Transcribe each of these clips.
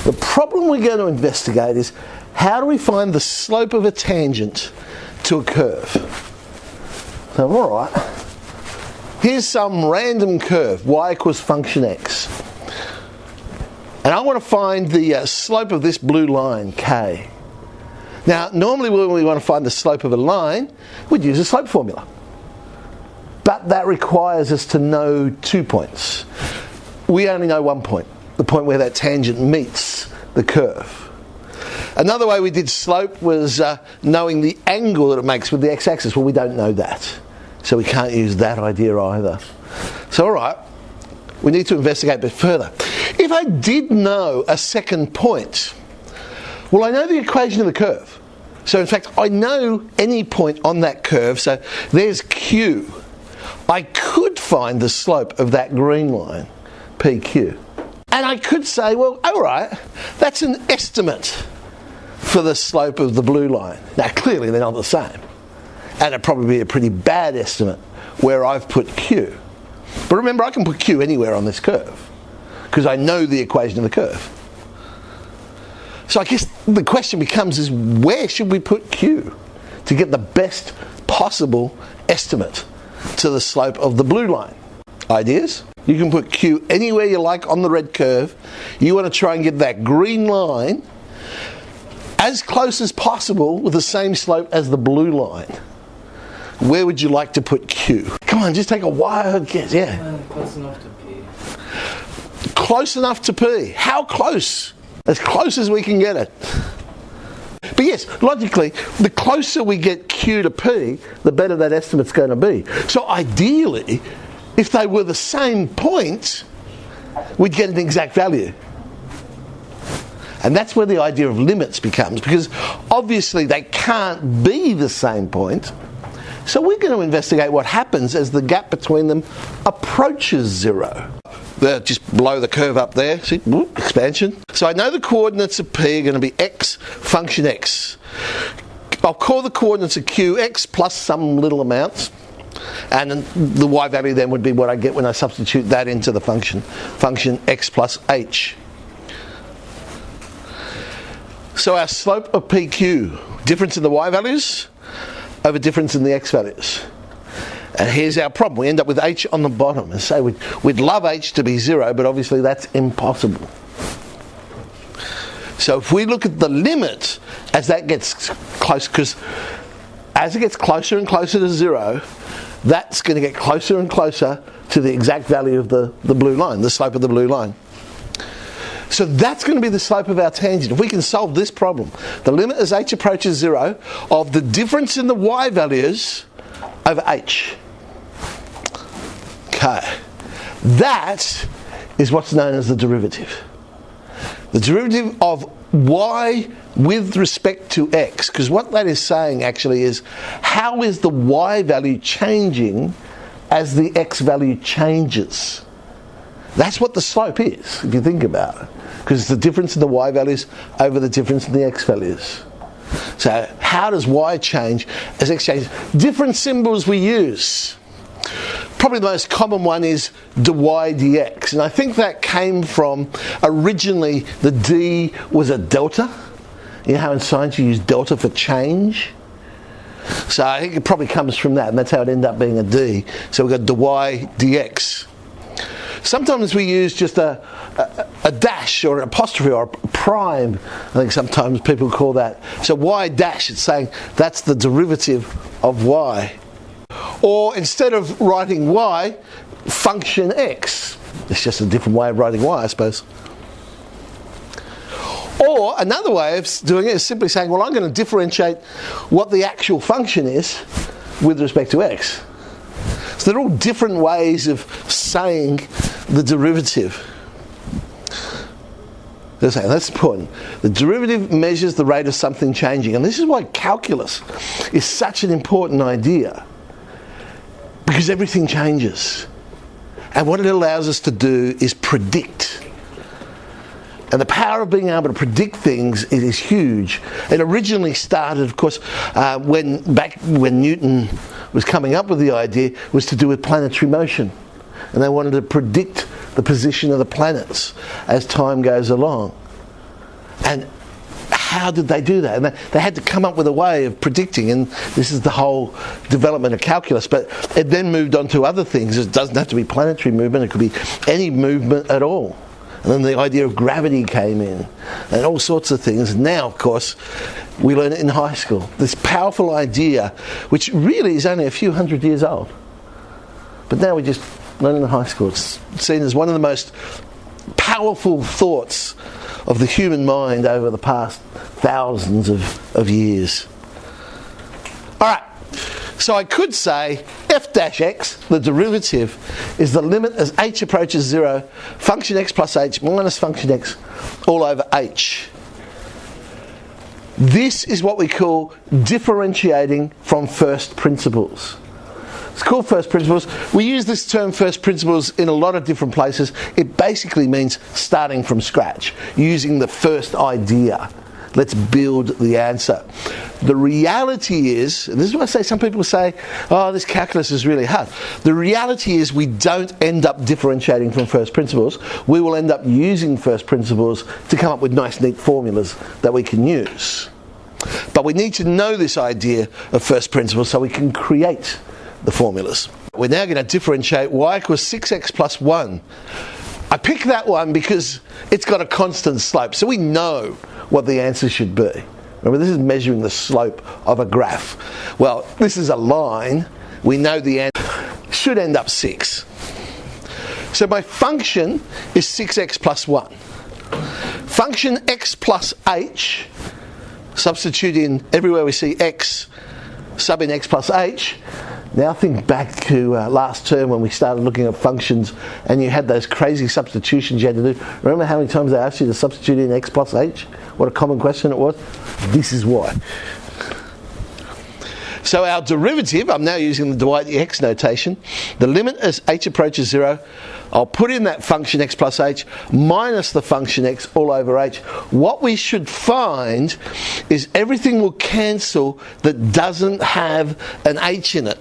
The problem we're going to investigate is how do we find the slope of a tangent to a curve? So, alright, here's some random curve, y equals function x. And I want to find the slope of this blue line, k. Now, normally when we want to find the slope of a line, we'd use a slope formula. But that requires us to know 2 points. We only know 1 point, the point where that tangent meets the curve. Another way we did slope was knowing the angle that it makes with the x-axis. Well, we don't know that, so we can't use that idea either. So, alright, we need to investigate a bit further. If I did know a second point, well, I know the equation of the curve. So, in fact, I know any point on that curve, so there's Q. I could find the slope of that green line, PQ. And I could say, well, alright, that's an estimate for the slope of the blue line. Now, clearly they're not the same. And it'd probably be a pretty bad estimate where I've put Q. But remember, I can put Q anywhere on this curve, because I know the equation of the curve. So I guess the question becomes is, where should we put Q to get the best possible estimate to the slope of the blue line? Ideas? You can put Q anywhere you like on the red curve. You want to try and get that green line as close as possible with the same slope as the blue line. Where would you like to put Q? Come on, just take a wild guess. Yeah. Close enough to P. Close enough to P. How close? As close as we can get it. But yes, logically, the closer we get Q to P, the better that estimate's going to be. So ideally, if they were the same point, we'd get an exact value. And that's where the idea of limits becomes, because obviously they can't be the same point. So we're going to investigate what happens as the gap between them approaches zero. Just blow the curve up there, see, expansion. So I know the coordinates of P are going to be x, function x. I'll call the coordinates of Q x plus some little amounts. And the y value then would be what I get when I substitute that into the function x plus h. So our slope of PQ, difference in the y values over difference in the x values. And here's our problem. We end up with h on the bottom. And say we'd love h to be 0, but obviously that's impossible. So if we look at the limit as that gets close, because as it gets closer and closer to 0, that's going to get closer and closer to the exact value of the blue line, the slope of the blue line. So that's going to be the slope of our tangent. If we can solve this problem, the limit as h approaches 0 of the difference in the y values over h. Okay. That is what's known as the derivative. The derivative of y with respect to x, because what that is saying actually is, how is the y value changing as the x value changes? That's what the slope is, if you think about it, because it's the difference in the y values over the difference in the x values. So how does y change as x changes? Different symbols we use. Probably the most common one is dy dx, and I think that came from, originally the d was a delta. You know how in science you use delta for change? So I think it probably comes from that, and that's how it ended up being a d. So we've got dy dx. Sometimes we use just a dash or an apostrophe or a prime. I think sometimes people call that. So y dash, it's saying that's the derivative of y. Or instead of writing y, function x. It's just a different way of writing y, I suppose. Or another way of doing it is simply saying, well, I'm going to differentiate what the actual function is with respect to x. So they're all different ways of saying the derivative. That's important. The derivative measures the rate of something changing. And this is why calculus is such an important idea. Because everything changes. And what it allows us to do is predict. And the power of being able to predict things is huge. It originally started, of course, when Newton was coming up with the idea, was to do with planetary motion. And they wanted to predict the position of the planets as time goes along. And how did they do that? And they had to come up with a way of predicting, and this is the whole development of calculus. But it then moved on to other things. It doesn't have to be planetary movement, it could be any movement at all. And then the idea of gravity came in, and all sorts of things. Now, of course, we learn it in high school. This powerful idea, which really is only a few hundred years old. But now we just learn it in high school. It's seen as one of the most powerful thoughts of the human mind over the past thousands of years. Alright, so I could say f-x, the derivative, is the limit as h approaches 0, function x plus h minus function x all over h. This is what we call differentiating from first principles. It's called first principles. We use this term first principles in a lot of different places. It basically means starting from scratch, using the first idea. Let's build the answer. The reality is, and this is what I say, some people say, oh, this calculus is really hard. The reality is we don't end up differentiating from first principles. We will end up using first principles to come up with nice, neat formulas that we can use. But we need to know this idea of first principles so we can create the formulas. We're now going to differentiate y equals 6x plus 1. I picked that one because it's got a constant slope, so we know what the answer should be. Remember, this is measuring the slope of a graph. Well, this is a line. We know the answer should end up 6. So my function is 6x plus 1. Function x plus h, substitute in everywhere we see x, sub in x plus h. Now think back to last term when we started looking at functions and you had those crazy substitutions you had to do. Remember how many times they asked you to substitute in x plus h? What a common question it was. This is why. So our derivative, I'm now using the Dwight x notation, the limit as h approaches 0, I'll put in that function x plus h minus the function x all over h. What we should find is everything will cancel that doesn't have an h in it.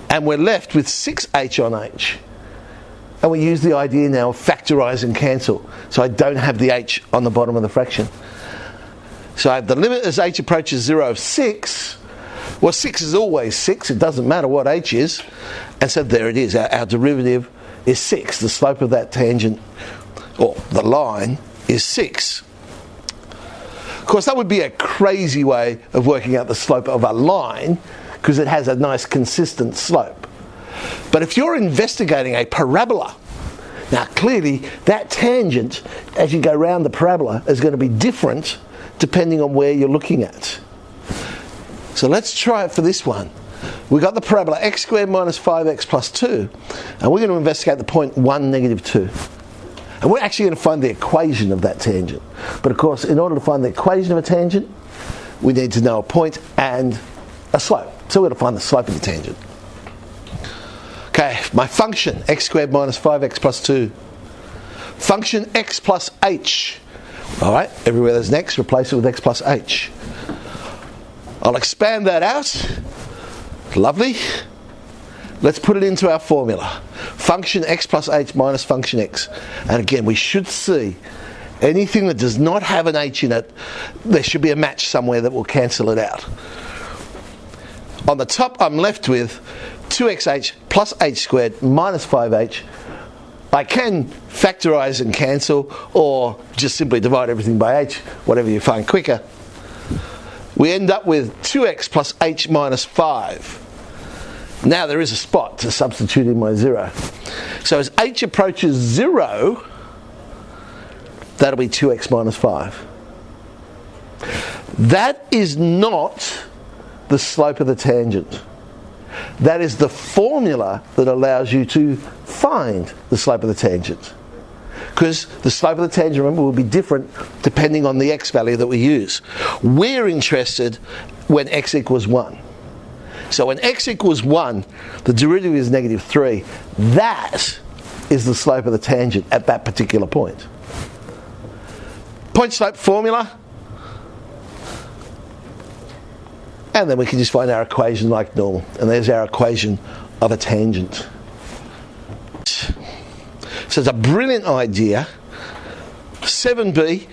And we're left with 6h on h. And we use the idea now of factorise and cancel. So I don't have the h on the bottom of the fraction. So I have the limit as h approaches 0 of 6. Well, 6 is always 6. It doesn't matter what h is. And so there it is. Our derivative is 6. The slope of that tangent, or the line, is 6. Of course, that would be a crazy way of working out the slope of a line, because it has a nice consistent slope. But if you're investigating a parabola, now clearly that tangent as you go around the parabola is going to be different depending on where you're looking at. So let's try it for this one. We've got the parabola x squared minus 5x plus 2, and we're going to investigate the point 1, negative 2. And we're actually going to find the equation of that tangent. But of course, in order to find the equation of a tangent, we need to know a point and a slope. So we're going to find the slope of the tangent. Okay, my function, x squared minus 5x plus 2. Function x plus h. Alright, everywhere there's an x, replace it with x plus h. I'll expand that out. Lovely. Let's put it into our formula. Function x plus h minus function x. And again, we should see anything that does not have an h in it, there should be a match somewhere that will cancel it out. On the top, I'm left with 2xh plus h squared minus 5h. I can factorise and cancel, or just simply divide everything by h, whatever you find quicker. We end up with 2x plus h minus 5. Now there is a spot to substitute in my 0. So as h approaches 0, that'll be 2x minus 5. That is not the slope of the tangent. That is the formula that allows you to find the slope of the tangent. Because the slope of the tangent, remember, will be different depending on the x value that we use. We're interested when x equals 1. So when x equals 1, the derivative is negative 3. That is the slope of the tangent at that particular point. Point slope formula. And then we can just find our equation like normal. And there's our equation of a tangent. So it's a brilliant idea. 7b,